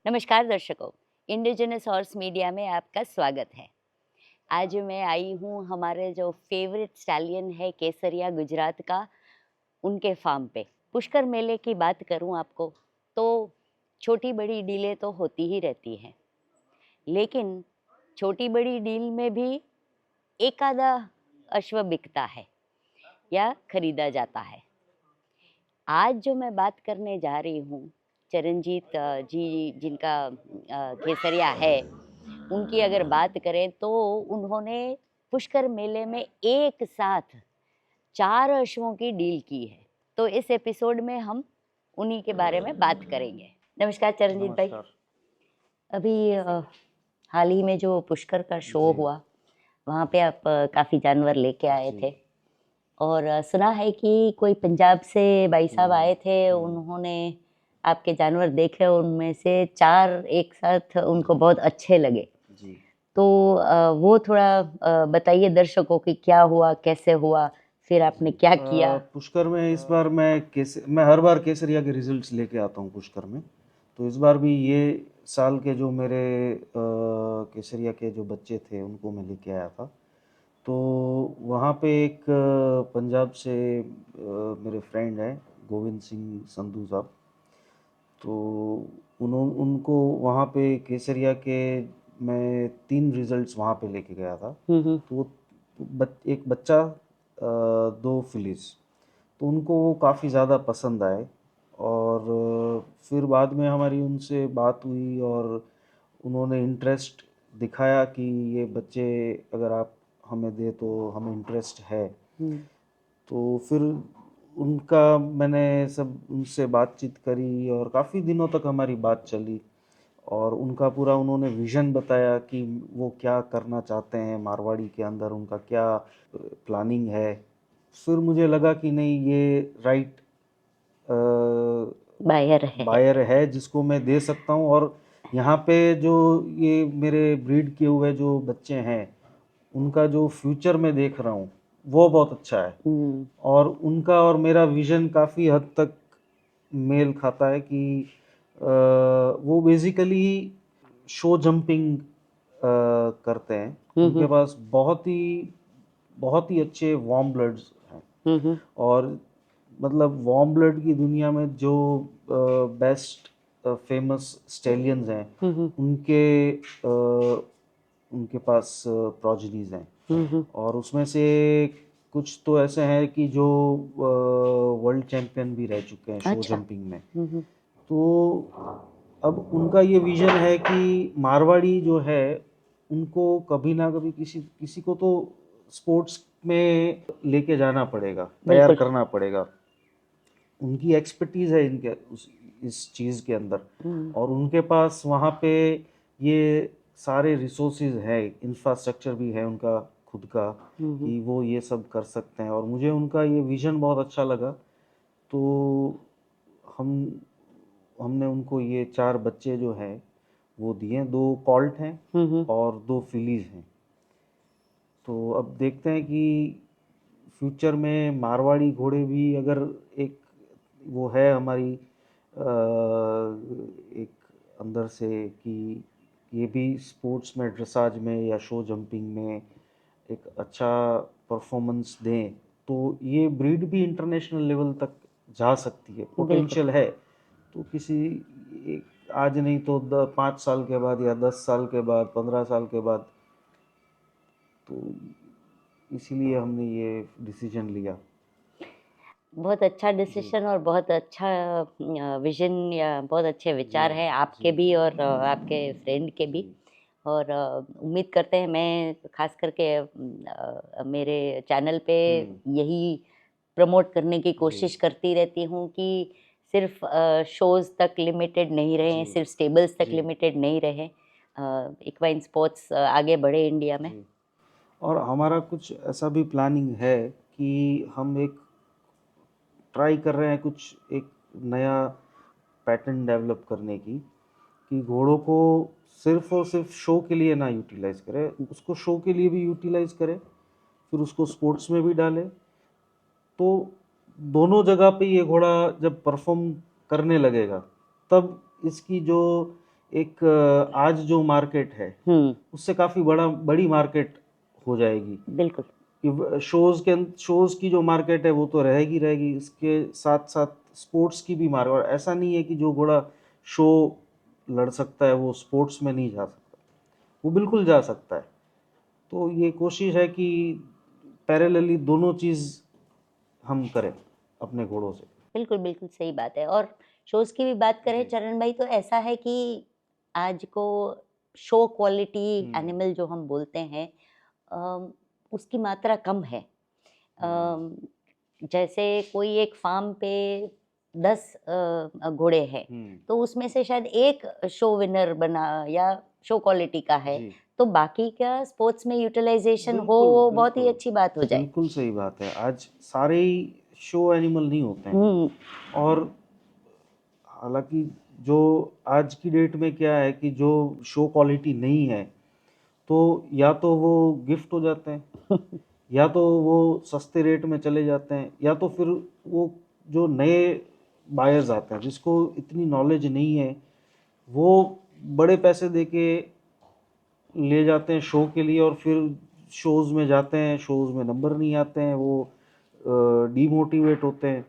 नमस्कार दर्शकों, indigenous horse media में आपका स्वागत है। आज मैं आई हूँ हमारे जो फेवरेट स्टैलियन है केसरिया गुजरात का, उनके फार्म पे। पुष्कर मेले की बात करूँ आपको तो छोटी बड़ी डीलें तो होती ही रहती हैं, लेकिन छोटी बड़ी डील में भी एक आधा अश्व बिकता है या खरीदा जाता है। आज जो मैं बात करने जा रही हूँ, चरणजीत जी जिनका केसरिया है, उनकी अगर बात करें तो उन्होंने पुष्कर मेले में एक साथ 4 अश्वों की डील की है। तो इस एपिसोड में हम उन्हीं के बारे में बात करेंगे। नमस्कार चरणजीत भाई। नमस्कार। अभी हाल ही में जो पुष्कर का शो जी हुआ, वहाँ पे आप काफ़ी जानवर लेके आए जी। थे और सुना है कि कोई पंजाब से भाई साहब हम्म आए थे, हम्म। उन्होंने आपके जानवर देखे, उनमें से 4 एक साथ उनको बहुत अच्छे लगे। जी। तो वो थोड़ा बताइए दर्शकों कि क्या हुआ, कैसे हुआ, फिर आपने क्या किया? पुष्कर में इस बार मैं हर बार केसरिया के रिजल्ट्स लेके आता हूँ पुष्कर में। तो इस बार भी ये साल के जो मेरे केसरिया के जो बच्चे थे उनको मैं लेके आया था। तो वहाँ पे एक पंजाब से मेरे फ्रेंड हैं, गोविंद सिंह संधू साहब। तो उनको वहाँ पे केसरिया के मैं 3 रिजल्ट्स वहाँ पे लेके गया था। हम्म। तो एक बच्चा, 2 फिलिस, तो उनको वो काफ़ी ज़्यादा पसंद आए। और फिर बाद में हमारी उनसे बात हुई और उन्होंने इंटरेस्ट दिखाया कि ये बच्चे अगर आप हमें दे तो हमें इंटरेस्ट है। हम्म। तो फिर उनका मैंने सब उनसे बातचीत करी और काफ़ी दिनों तक हमारी बात चली। और उनका पूरा उन्होंने विज़न बताया कि वो क्या करना चाहते हैं मारवाड़ी के अंदर, उनका क्या प्लानिंग है। फिर मुझे लगा कि नहीं, ये राइट बायर है। बायर है जिसको मैं दे सकता हूँ। और यहाँ पे जो ये मेरे ब्रीड किए हुए जो बच्चे हैं, उनका जो फ्यूचर मैं देख रहा हूँ वो बहुत अच्छा है। हम्म। और उनका और मेरा विजन काफ़ी हद तक मेल खाता है कि वो बेसिकली शो जंपिंग करते हैं। उनके हम्म। पास बहुत ही अच्छे वार्म ब्लड्स हैं। हम्म। और मतलब वार्म ब्लड की दुनिया में जो बेस्ट फेमस स्टेलियंस हैं, हम्म। उनके उनके पास प्रोजेनीज हैं। हम्म। और उसमें से कुछ तो ऐसे हैं कि जो वर्ल्ड चैंपियन भी रह चुके हैं शो अच्छा। जंपिंग में। हम्म। तो अब उनका ये विजन है कि मारवाड़ी जो है उनको कभी ना कभी किसी किसी को तो स्पोर्ट्स में लेके जाना पड़ेगा, तैयार बिल्कुल। करना पड़ेगा। उनकी एक्सपर्टीज़ है इस चीज़ के अंदर। हम्म। और उनके पास वहाँ पे ये सारे रिसोर्सेज है, इंफ्रास्ट्रक्चर भी है उनका खुद का, हम्म। कि वो ये सब कर सकते हैं। और मुझे उनका ये विज़न बहुत अच्छा लगा। तो हम हमने उनको ये 4 बच्चे जो हैं वो दिए। 2 कॉल्ट हैं हम्म। और 2 फिलीज हैं। तो अब देखते हैं कि फ्यूचर में मारवाड़ी घोड़े भी अगर एक वो है हमारी एक अंदर से कि ये भी स्पोर्ट्स में, ड्रेसाज में या शो जंपिंग में एक अच्छा परफॉर्मेंस दें, तो ये ब्रीड भी इंटरनेशनल लेवल तक जा सकती है, बिल्कुल। पोटेंशियल है। तो किसी आज नहीं तो 5 साल के बाद या 10 साल के बाद, 15 साल के बाद, तो इसीलिए हमने ये डिसीजन लिया। बहुत अच्छा जी डिसीजन और बहुत अच्छा विजन या बहुत अच्छे जी विचार है आपके जी भी और आपके फ्रेंड के भी। जी। और उम्मीद करते हैं, मैं खास करके मेरे चैनल पे यही प्रमोट करने की जी कोशिश करती रहती हूँ कि सिर्फ शोज़ तक लिमिटेड नहीं रहें, जी सिर्फ स्टेबल्स तक जी लिमिटेड नहीं रहें। इक्वाइन स्पोर्ट्स आगे बढ़े इंडिया में। जी। और हमारा कुछ ऐसा भी प्लानिंग है कि हम एक ट्राई कर रहे हैं कुछ एक नया पैटर्न डेवलप करने की, कि घोड़ों को सिर्फ और सिर्फ शो के लिए ना यूटिलाइज करें, उसको शो के लिए भी यूटिलाइज करें, फिर उसको स्पोर्ट्स में भी डालें। तो दोनों जगह पे ये घोड़ा जब परफॉर्म करने लगेगा, तब इसकी जो एक आज जो मार्केट है उससे काफी बड़ी मार्केट हो जाएगी। बिल्कुल। कि शोज की जो मार्केट है वो तो रहेगी, इसके साथ साथ स्पोर्ट्स की भी मार्केट। और ऐसा नहीं है कि जो घोड़ा शो लड़ सकता है वो स्पोर्ट्स में नहीं जा सकता, वो बिल्कुल जा सकता है। तो ये कोशिश है कि पैरेलली दोनों चीज हम करें अपने घोड़ों से। बिल्कुल बिल्कुल सही बात है। और शोज की भी बात करें जी। चरण भाई, तो ऐसा है कि आज को शो क्वालिटी एनिमल जो हम बोलते हैं, अम, उसकी मात्रा कम है। अम, जैसे कोई एक फार्म पे 10 घोड़े हैं, तो उसमें से शायद एक शो विनर बना या शो क्वालिटी का है, जी। तो बाकी का स्पोर्ट्स में यूटिलाइजेशन हो, बिल्कुल वो बहुत ही बिल्कुल अच्छी बात हो जाए। बिल्कुल सही बात है। आज सारे ही शो एनिमल नहीं होते हैं। और हालांकि जो आज की डेट में क्या है कि जो शो क्वालिटी नहीं है तो या तो वो गिफ्ट हो जाते हैं या तो वो सस्ते रेट में चले जाते हैं, या तो फिर वो जो नए बायर्स आते हैं जिसको इतनी नॉलेज नहीं है वो बड़े पैसे देके ले जाते हैं शो के लिए, और फिर शोज में जाते हैं, शोज में नंबर नहीं आते हैं, वो डीमोटिवेट होते हैं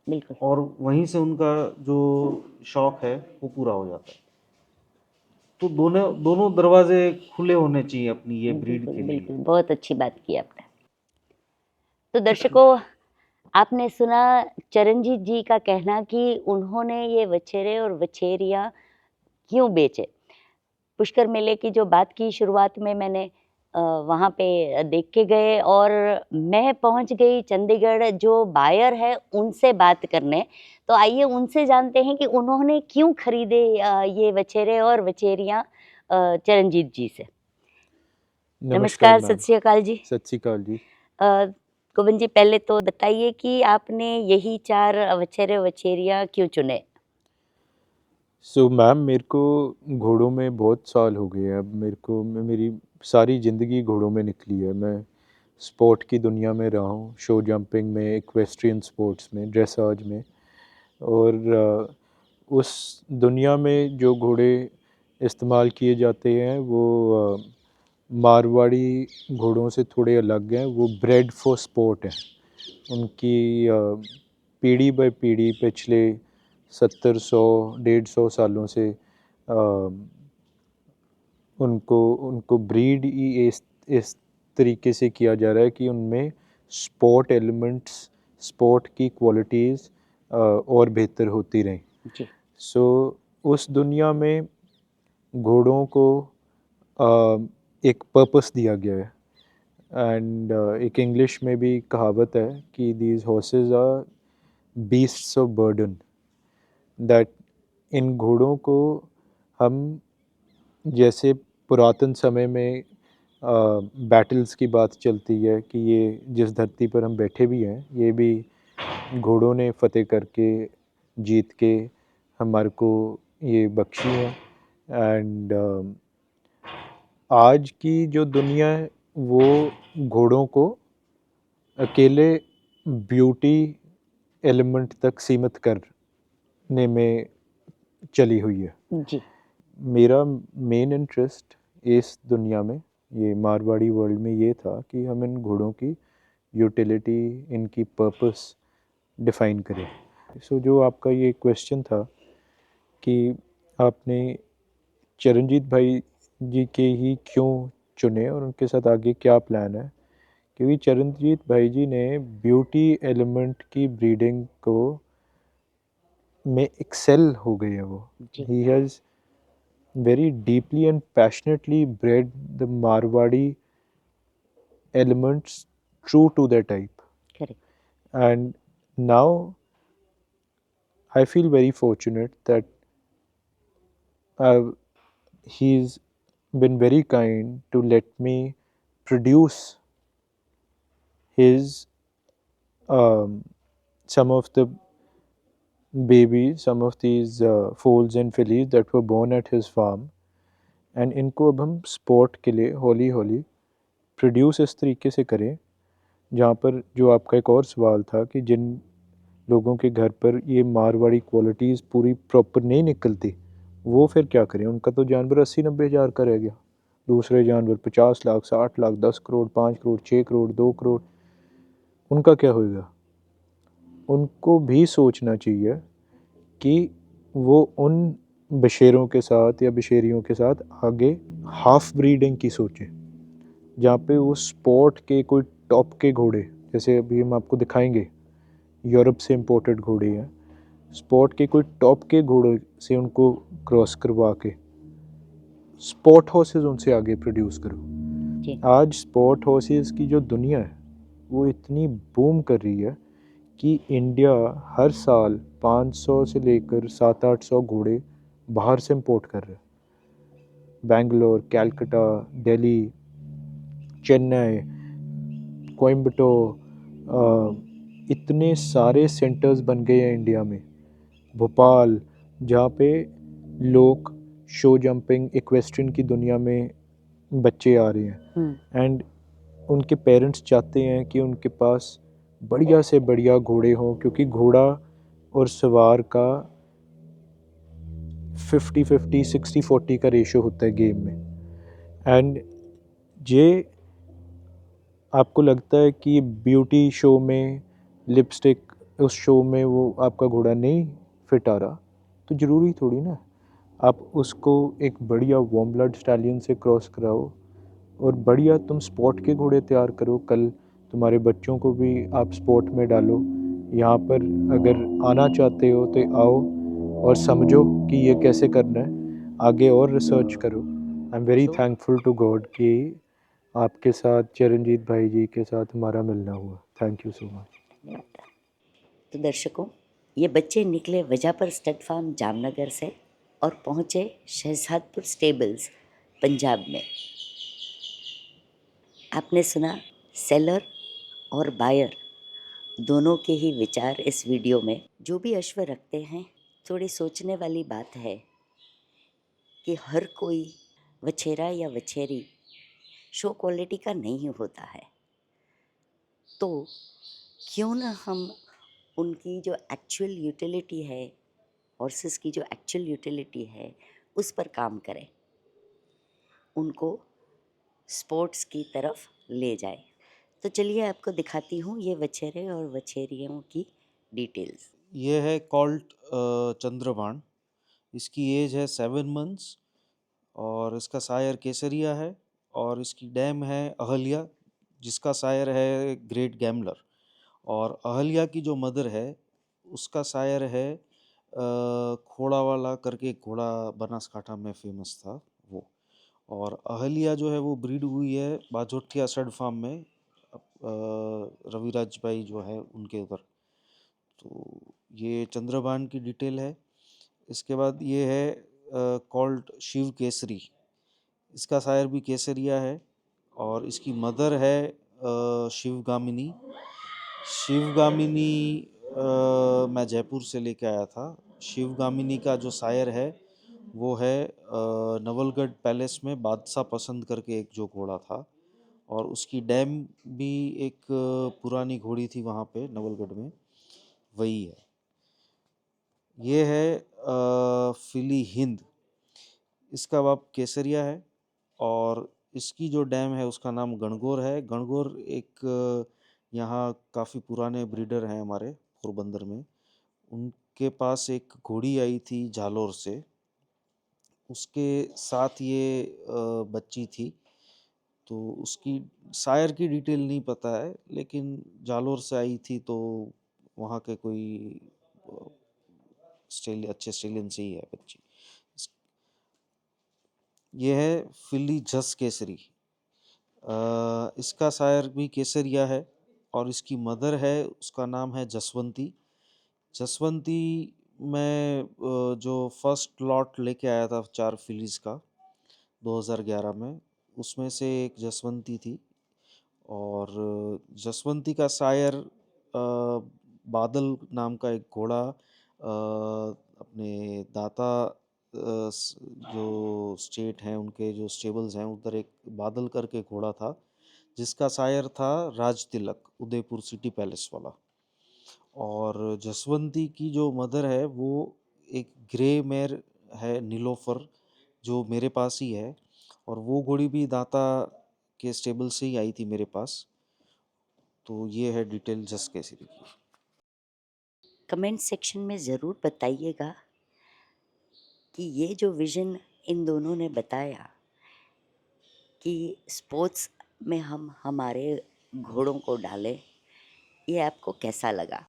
बिल्कुल और वहीं से उनका जो शौक है वो पूरा हो जाता है। तो दोनों दोनों दरवाजे खुले होने चाहिए अपनी ये ब्रीड बिल्कुल के लिए। बिल्कुल, बहुत अच्छी बात की आपने। तो दर्शकों, आपने सुना चरणजीत जी का कहना कि उन्होंने ये वछेरे और वछेरियां क्यों बेचे। पुष्कर मेले की जो बात की शुरुआत में मैंने, वहाँ पे देख के गए और मैं पहुँच गई चंडीगढ़ जो बायर है उनसे बात करने। तो आइए उनसे जानते हैं कि उन्होंने क्यों खरीदे ये वछेरे और वछेरियाँ चरणजीत जी से। नमस्कार नमस्कार, मैम। सत श्री अकाल जी। सत श्री अकाल जी। गोविंद जी, पहले तो बताइए कि आपने यही 4 वछेरे वछेरियाँ क्यों चुने? सो मैम, मेरे को घोड़ों में बहुत साल हो गए हैं। अब मेरी सारी ज़िंदगी घोड़ों में निकली है। मैं स्पोर्ट की दुनिया में रहा हूँ, शो जंपिंग में, इक्वेस्ट्रियन स्पोर्ट्स में, ड्रेसाज में। और उस दुनिया में जो घोड़े इस्तेमाल किए जाते हैं वो मारवाड़ी घोड़ों से थोड़े अलग हैं। वो ब्रेड फॉर स्पोर्ट हैं। उनकी पीढ़ी बाय पीढ़ी पिछले 70, 100, 150 सालों से उनको उनको ब्रीड ही इस तरीके से किया जा रहा है कि उनमें स्पोर्ट एलिमेंट्स, स्पोर्ट की क्वालिटीज़ और बेहतर होती रहें। जी। सो उस दुनिया में घोड़ों को एक पर्पस दिया गया है। एंड एक इंग्लिश में भी कहावत है कि these horses are beasts of burden. That इन घोड़ों को हम, जैसे पुरातन समय में बैटल्स की बात चलती है कि ये जिस धरती पर हम बैठे भी हैं ये भी घोड़ों ने फतेह करके जीत के हमारे को ये बख्शी है। एंड आज की जो दुनिया है वो घोड़ों को अकेले ब्यूटी एलिमेंट तक सीमित करने में चली हुई है। जी। मेरा मेन इंटरेस्ट इस दुनिया में, ये मारवाड़ी वर्ल्ड में, ये था कि हम इन घोड़ों की यूटिलिटी, इनकी पर्पस डिफ़ाइन करें। सो जो आपका ये क्वेश्चन था कि आपने चरणजीत भाई जी के ही क्यों चुने और उनके साथ आगे क्या प्लान है, क्योंकि चरणजीत भाई जी ने ब्यूटी एलिमेंट की ब्रीडिंग को में एक्सेल हो गए हैं वो। जी। He has very deeply and passionately bred the Marwadi elements true to their type. Correct. And now I feel very fortunate that he's been very kind to let me produce his some of the babies, some of these foals and fillies that were born at his farm. And इनको अब हम sport के लिए हौली हौली produce इस तरीके से करें जहाँ पर, जो आपका एक और सवाल था कि जिन लोगों के घर पर ये मारवाड़ी क्वालिटीज़ पूरी प्रॉपर नहीं निकलती वो फिर क्या करें, उनका तो जानवर 80-90 हज़ार का रह गया, दूसरे जानवर 50 लाख, 60 लाख, 10 करोड़, 5 करोड़, 6 करोड़, 2 करोड़, उनका क्या होएगा। उनको भी सोचना चाहिए कि वो उन बशेरों के साथ या बशेरियों के साथ आगे हाफ ब्रीडिंग की सोचें, जहाँ पे वो स्पोर्ट के कोई टॉप के घोड़े, जैसे अभी हम आपको दिखाएंगे यूरोप से इम्पोर्टेड घोड़े हैं, स्पोर्ट के कोई टॉप के घोड़े से उनको क्रॉस करवा के स्पोर्ट हॉर्सेस उनसे आगे प्रोड्यूस करो। जी। आज स्पोर्ट हॉर्सेस की जो दुनिया है वो इतनी बूम कर रही है कि इंडिया हर साल 500 से लेकर 700-800 घोड़े बाहर से इंपोर्ट कर रहा है। बेंगलोर, कैलकाटा, दिल्ली, चेन्नई, कोयम्बटूर, इतने सारे सेंटर्स बन गए हैं इंडिया में, भोपाल, जहाँ पे लोग शो जंपिंग इक्वेस्ट्रियन की दुनिया में बच्चे आ रहे हैं, एंड उनके पेरेंट्स चाहते हैं कि उनके पास बढ़िया से बढ़िया घोड़े हों, क्योंकि घोड़ा और सवार का 50-50, 60-40 का रेशो होता है गेम में। एंड ये आपको लगता है कि ब्यूटी शो में लिपस्टिक, उस शो में वो आपका घोड़ा नहीं फिट आ रहा, तो ज़रूरी थोड़ी ना आप उसको एक बढ़िया वार्म ब्लड स्टैलियन से क्रॉस कराओ और बढ़िया तुम स्पोर्ट के घोड़े तैयार करो। कल तुम्हारे बच्चों को भी आप स्पोर्ट में डालो। यहाँ पर अगर आना चाहते हो तो आओ और समझो कि ये कैसे करना है, आगे और रिसर्च करो। I am very thankful to God कि आपके साथ चरणजीत भाई जी के साथ हमारा मिलना हुआ। Thank you so much. तो दर्शकों, ये बच्चे निकले वजापर स्टड फार्म जामनगर से और पहुँचे शहजादपुर स्टेबल्स पंजाब में। आपने सुना सेलर और बायर दोनों के ही विचार इस वीडियो में। जो भी अश्व रखते हैं, थोड़ी सोचने वाली बात है कि हर कोई वछेरा या वछेरी शो क्वालिटी का नहीं होता है, तो क्यों ना हम उनकी जो एक्चुअल यूटिलिटी है, हॉर्सेस की जो एक्चुअल यूटिलिटी है, उस पर काम करें, उनको स्पोर्ट्स की तरफ ले जाए। तो चलिए आपको दिखाती हूँ ये वछेरे और वछेरियों की डिटेल्स। ये है कॉल्ट चंद्रबाण। इसकी एज है 7 मंथ्स और इसका सायर केसरिया है और इसकी डैम है अहल्या, जिसका सायर है ग्रेट गैमलर। और अहल्या की जो मदर है उसका सायर है खोड़ा वाला करके एक घोड़ा बनासकाठा में फेमस था वो। और अहल्या जो है वो ब्रीड हुई है बाजोठिया सड फार्म में, रविराज भाई जो है उनके उधर। तो ये चंद्रबाण की डिटेल है। इसके बाद ये है कॉल्ड शिव केसरी। इसका सायर भी केसरिया है और इसकी मदर है शिवगामिनी। शिवगामिनी मैं जयपुर से लेके आया था। शिवगामिनी का जो सायर है वो है नवलगढ़ पैलेस में बादशाह पसंद करके एक जो घोड़ा था, और उसकी डैम भी एक पुरानी घोड़ी थी वहाँ पे नवलगढ़ में, वही है। ये है फिली हिंद। इसका बाप केसरिया है और इसकी जो डैम है उसका नाम गणगौर है। गणगौर एक यहाँ काफ़ी पुराने ब्रीडर हैं हमारे पोरबंदर में। उनके पास एक घोड़ी आई थी जालोर से, उसके साथ ये बच्ची थी। तो उसकी सायर की डिटेल नहीं पता है, लेकिन जालोर से आई थी तो वहाँ के कोई अच्छे स्टेलियन से ही है बच्ची। ये है फिली जस केसरी। इसका सायर भी केसरिया है और इसकी मदर है, उसका नाम है जसवंती। जसवंती मैं जो फर्स्ट लॉट लेके आया था 4 फिलीज का 2011 में, उसमें से एक जसवंती थी। और जसवंती का सायर बादल नाम का एक घोड़ा अपने दाता जो स्टेट हैं उनके जो स्टेबल्स हैं उधर एक बादल करके घोड़ा था, जिसका सायर था राज तिलक, उदयपुर सिटी पैलेस वाला। और जसवंती की जो मदर है वो एक ग्रे मेयर है नीलोफर, जो मेरे पास ही है, और वो घोड़ी भी दाता के स्टेबल से ही आई थी मेरे पास। तो ये है डिटेल जस केसरी की। कमेंट सेक्शन में ज़रूर बताइएगा कि ये जो विज़न इन दोनों ने बताया कि स्पोर्ट्स में हम हमारे घोड़ों को डालें, ये आपको कैसा लगा।